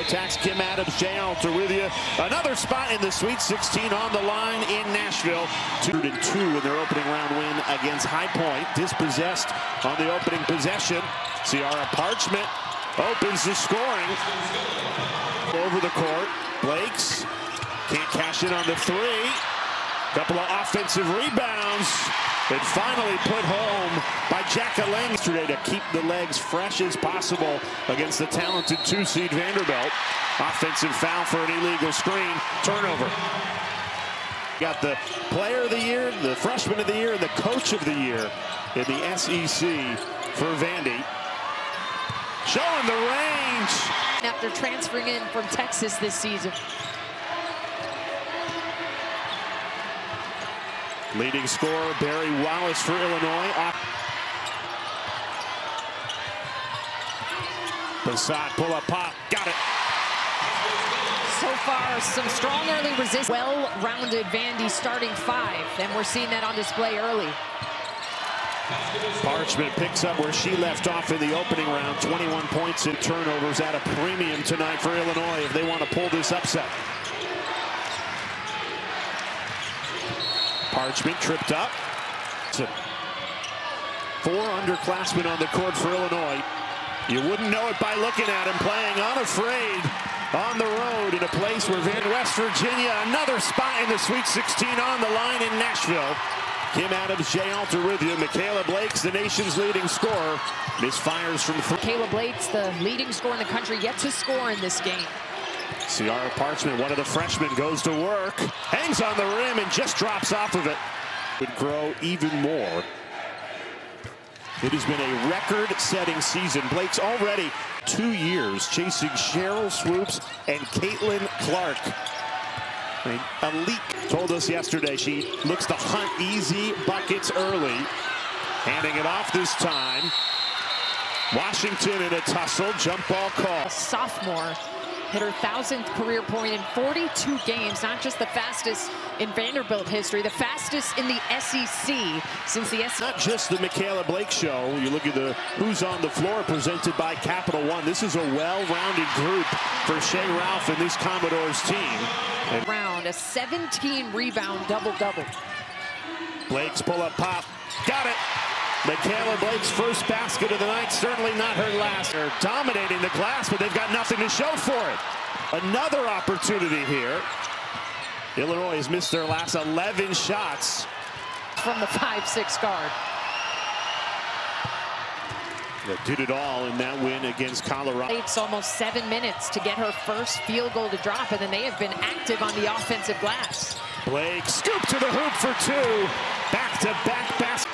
attacks. Kim Adams, Jay Alter with you. Another spot in the Sweet 16 on the line in Nashville. 2-2 in their opening round win against High Point. Dispossessed on the opening possession. Ciara Parchment opens the scoring. Over the court. Blakes can't cash in on the three. Couple of offensive rebounds. And finally put home by Jacqueline yesterday to keep the legs fresh as possible against the talented 2-seed Vanderbilt. Offensive foul for an illegal screen. Turnover. Got the player of the year, the freshman of the year, and the coach of the year in the SEC for Vandy. Showing the range. After transferring in from Texas this season. Leading scorer Barry Wallace for Illinois. Bassat, pull up, pop, got it. So far, some strong early resistance. Well-rounded Vandy starting five, and we're seeing that on display early. Parchment picks up where she left off in the opening round. 21 points in turnovers at a premium tonight for Illinois if they want to pull this upset. Parchment tripped up. 4 underclassmen on the court for Illinois. You wouldn't know it by looking at him playing unafraid on the road in a place where West Virginia, another spot in the Sweet 16 on the line in Nashville. Kim Adams, Jay Alter with you. Michaela Blakes, the nation's leading scorer, misfires from 3. Michaela Blakes, the leading scorer in the country, yet to score in this game. Ciara Parchment, one of the freshmen, goes to work, hangs on the rim and just drops off of it. Would grow even more. It has been a record-setting season. Blake's already 2 years chasing Cheryl Swoops and Caitlin Clark. Elite told us yesterday she looks to hunt easy buckets early. Handing it off this time. Washington in a tussle, jump ball call. A sophomore hit her 1,000th career point in 42 games, not just the fastest in Vanderbilt history, the fastest in the SEC since the SEC. Not just the Michaela Blake show. You look at the Who's on the Floor presented by Capital One. This is a well-rounded group for Shea Ralph and this Commodores team. Round a 17 rebound double-double. Blake's pull-up pop, got it. Michaela Blake's first basket of the night, certainly not her last. They're dominating the glass, but they've got nothing to show for it. Another opportunity here. Illinois has missed their last 11 shots. From the 5'6" guard. They did it all in that win against Colorado. It's almost 7 minutes to get her first field goal to drop, and then they have been active on the offensive glass. Blake scoop to the hoop for 2. Back-to-back basket.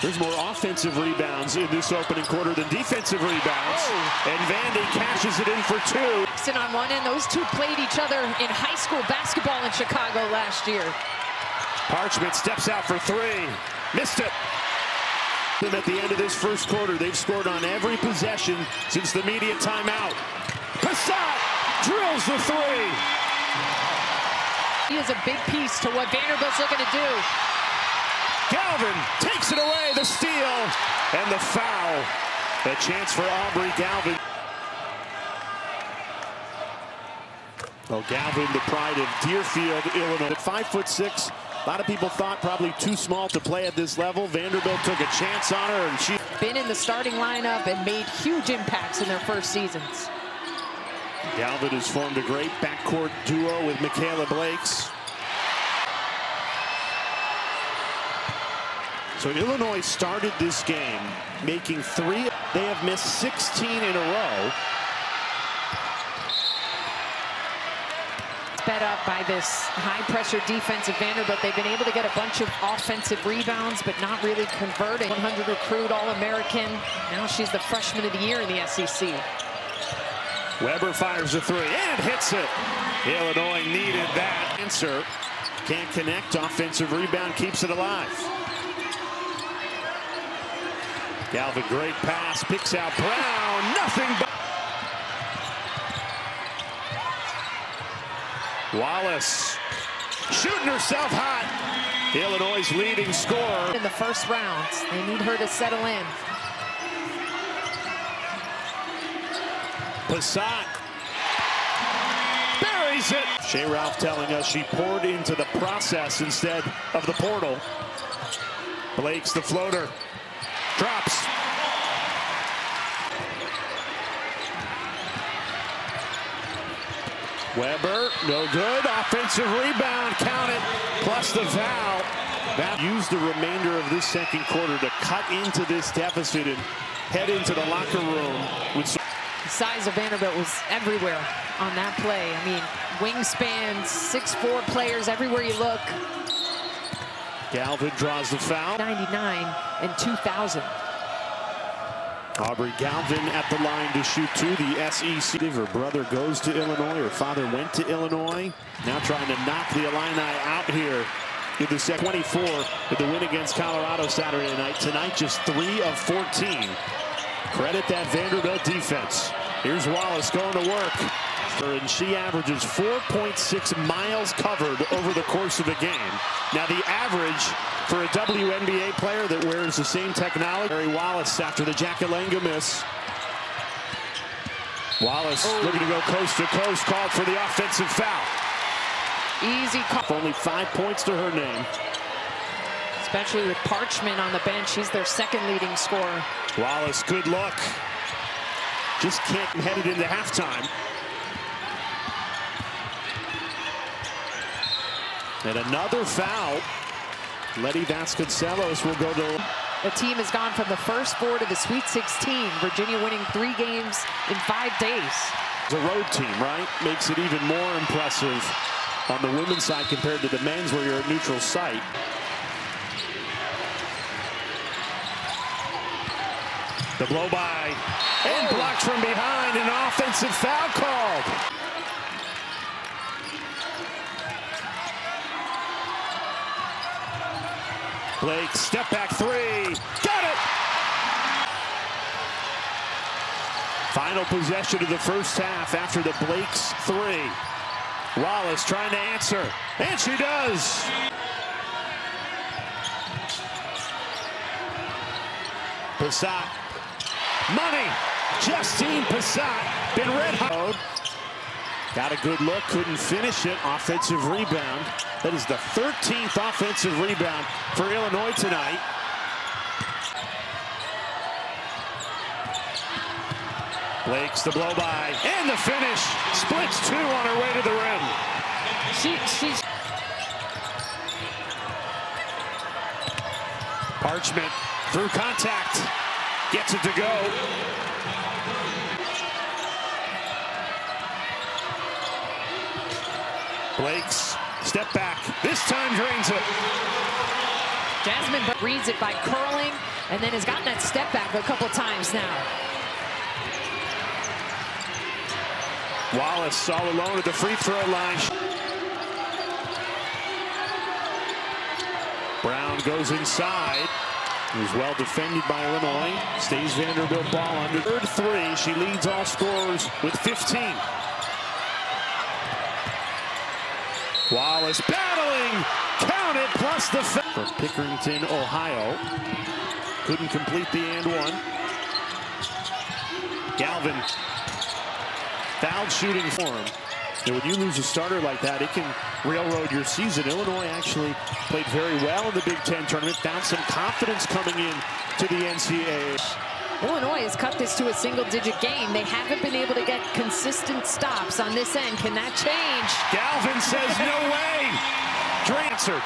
There's more offensive rebounds in this opening quarter than defensive rebounds. Oh. And Vandy cashes it in for 2. Sitting on one end, those two played each other in high school basketball in Chicago last year. Parchment steps out for 3. Missed it. And at the end of this first quarter, they've scored on every possession since the media timeout. Bassat drills the 3. He is a big piece to what Vanderbilt's looking to do. Galvin takes it away, the steal, and the foul. A chance for Aubrey Galvin. Oh, Galvin, the pride of Deerfield, Illinois. At 5'6", a lot of people thought probably too small to play at this level. Vanderbilt took a chance on her, and she been in the starting lineup and made huge impacts in their first seasons. Galvin has formed a great backcourt duo with Michaela Blakes. So Illinois started this game making 3. They have missed 16 in a row. Sped up by this high-pressure defense of Vanderbilt. They've been able to get a bunch of offensive rebounds, but not really converting. 100 recruit All-American. Now she's the freshman of the year in the SEC. Weber fires a 3 and hits it. Illinois needed that answer. Can't connect. Offensive rebound keeps it alive. Galvin, great pass, picks out Brown, nothing but. Wallace shooting herself hot. Illinois' leading scorer. In the first round, they need her to settle in. Passat buries it. Shea Ralph telling us she poured into the process instead of the portal. Blake's the floater. Drops. Weber, no good. Offensive rebound, count it, plus the foul. That used the remainder of this second quarter to cut into this deficit and head into the locker room. The size of Vanderbilt was everywhere on that play. I mean, wingspan, 6'4" players everywhere you look. Galvin draws the foul. 99 and 2000. Aubrey Galvin at the line to shoot two. The SEC. Her brother goes to Illinois. Her father went to Illinois. Now trying to knock the Illini out here in the second. 24 with the win against Colorado Saturday night. Tonight just 3 of 14. Credit that Vanderbilt defense. Here's Wallace going to work. And she averages 4.6 miles covered over the course of a game. Now the average for a WNBA player that wears the same technology. Mary Wallace after the Jackalenga miss. Wallace looking to go coast to coast, called for the offensive foul. Easy call. Only 5 points to her name. Especially with Parchment on the bench. He's their second leading scorer. Wallace, good look. Just can't headed into halftime. And another foul. Letty Vasconcelos will go to... The team has gone from the first 4 to the Sweet 16. Virginia winning 3 games in 5 days. It's a road team, right? Makes it even more impressive on the women's side compared to the men's where you're at neutral site. The blow by and blocked from behind. An offensive foul called. Blake, step back 3. Got it! Final possession of the first half after the Blake's 3. Wallace trying to answer, and she does. Passat. Money. Justine Passat. Been red hot. Got a good look, couldn't finish it. Offensive rebound. That is the 13th offensive rebound for Illinois tonight. Blake's the blow by and the finish. Splits 2 on her way to the rim. She's Parchment through contact. Gets it to go. Blake's step back. This time drains it. Jasmine reads it by curling and then has gotten that step back a couple times now. Wallace all alone at the free throw line. Brown goes inside. He was well defended by Illinois. Stays Vanderbilt ball under. Third 3. She leads all scorers with 15. Wallace battling. Count it, plus the foul. From Pickerington, Ohio. Couldn't complete the and one. Galvin. Foul shooting for him. And when you lose a starter like that, it can railroad your season. Illinois actually played very well in the Big Ten tournament. Found some confidence coming in to the NCAA. Illinois has cut this to a single-digit game. They haven't been able to get consistent stops on this end. Can that change? Galvin says no way. Answered.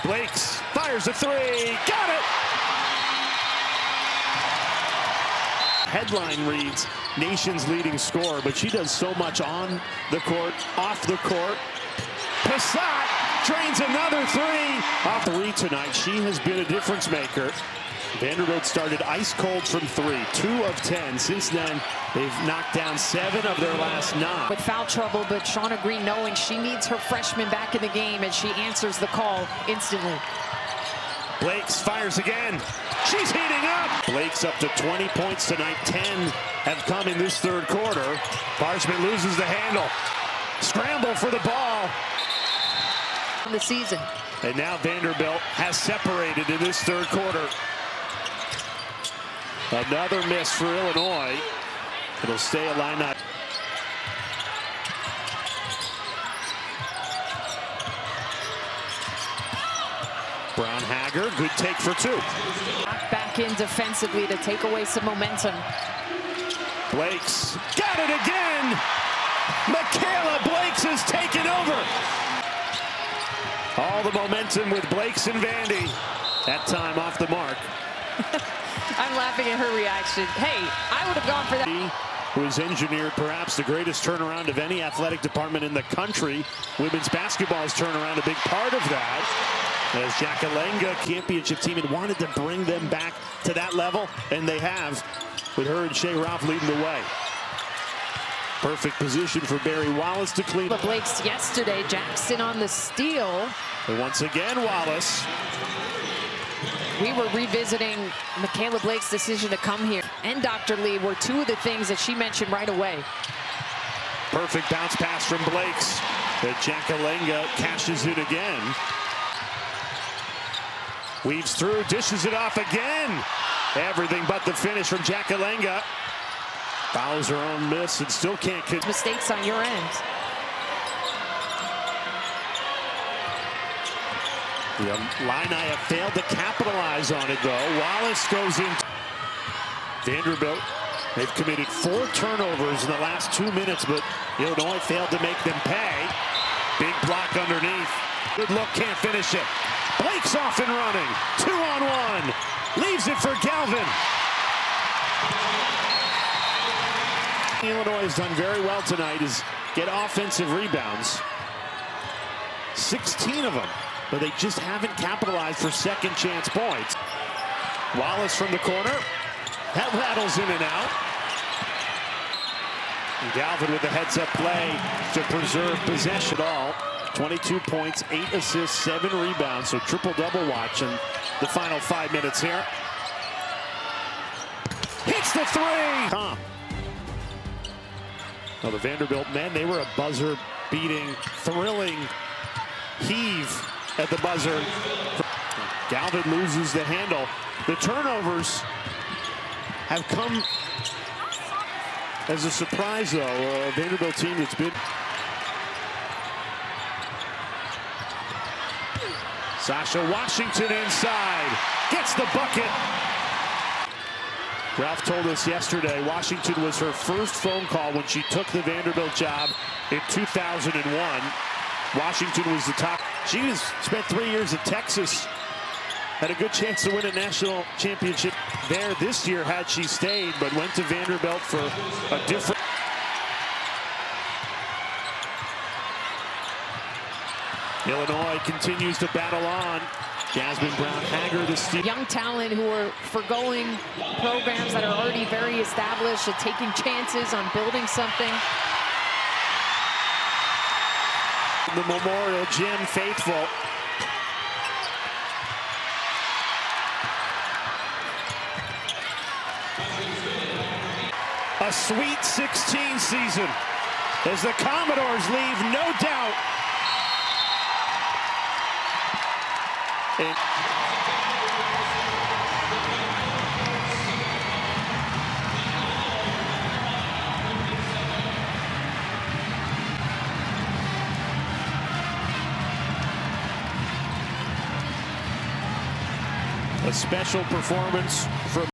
Blake's fires a 3. Got it. Headline reads nation's leading scorer, but she does so much on the court, off the court. Passat drains another 3. Off 3 tonight. She has been a difference maker. Vanderbilt started ice cold from 3, 2 of 10. Since then, they've knocked down 7 of their last 9. With foul trouble, but Shauna Green knowing she needs her freshman back in the game as she answers the call instantly. Blake's fires again. She's heating up. Blake's up to 20 points tonight. 10 have come in this third quarter. Parchment loses the handle. Scramble for the ball. On the season. And now Vanderbilt has separated in this third quarter. Another miss for Illinois. It'll stay a line up. Brown Hager, good take for two. Back in defensively to take away some momentum. Blakes got it again. Michaela Blakes has taken over. All the momentum with Blakes and Vandy. That time off the mark. I'm laughing at her reaction. Hey, I would have gone for that. Who has engineered perhaps the greatest turnaround of any athletic department in the country. Women's basketball's turnaround, a big part of that. As Jackalenga championship team had wanted to bring them back to that level, and they have, with her and Shea Ralph leading the way. Perfect position for Barry Wallace to clean up. Blakes yesterday, Jackson on the steal. And once again, Wallace. We were revisiting Michaela Blake's decision to come here, and Dr. Lee were two of the things that she mentioned right away. Perfect bounce pass from Blakes. But Jackalenga cashes it again. Weaves through, dishes it off again. Everything but the finish from Jackalenga. Fouls her own miss and still can't get mistakes on your end. The Illini have failed to capitalize on it, though. Wallace goes in. Vanderbilt, they've committed 4 turnovers in the last 2 minutes, but Illinois failed to make them pay. Big block underneath. Good look, can't finish it. Blake's off and running. 2-on-1. Leaves it for Galvin. Illinois has done very well tonight is get offensive rebounds. 16 of them. But they just haven't capitalized for second chance points. Wallace from the corner. That rattles in and out. And Galvin with the heads-up play to preserve possession. All 22 points, 8 assists, 7 rebounds. So triple-double watch in the final 5 minutes here. Hits the three. Well, the Vanderbilt men, they were a buzzer-beating, thrilling heave at the buzzer. Galvin loses the handle. The turnovers have come as a surprise, though. A Vanderbilt team that's been. Sasha Washington inside. Gets the bucket. Ralph told us yesterday Washington was her first phone call when she took the Vanderbilt job in 2001. Washington was the top. She has spent 3 years at Texas. Had a good chance to win a national championship there this year had she stayed, but went to Vanderbilt for a different. Illinois continues to battle on. Jasmine Brown Hager, the steal. Young talent who are forgoing programs that are already very established and taking chances on building something. The Memorial Gym faithful. A Sweet 16 season as the Commodores leave no doubt. And a special performance from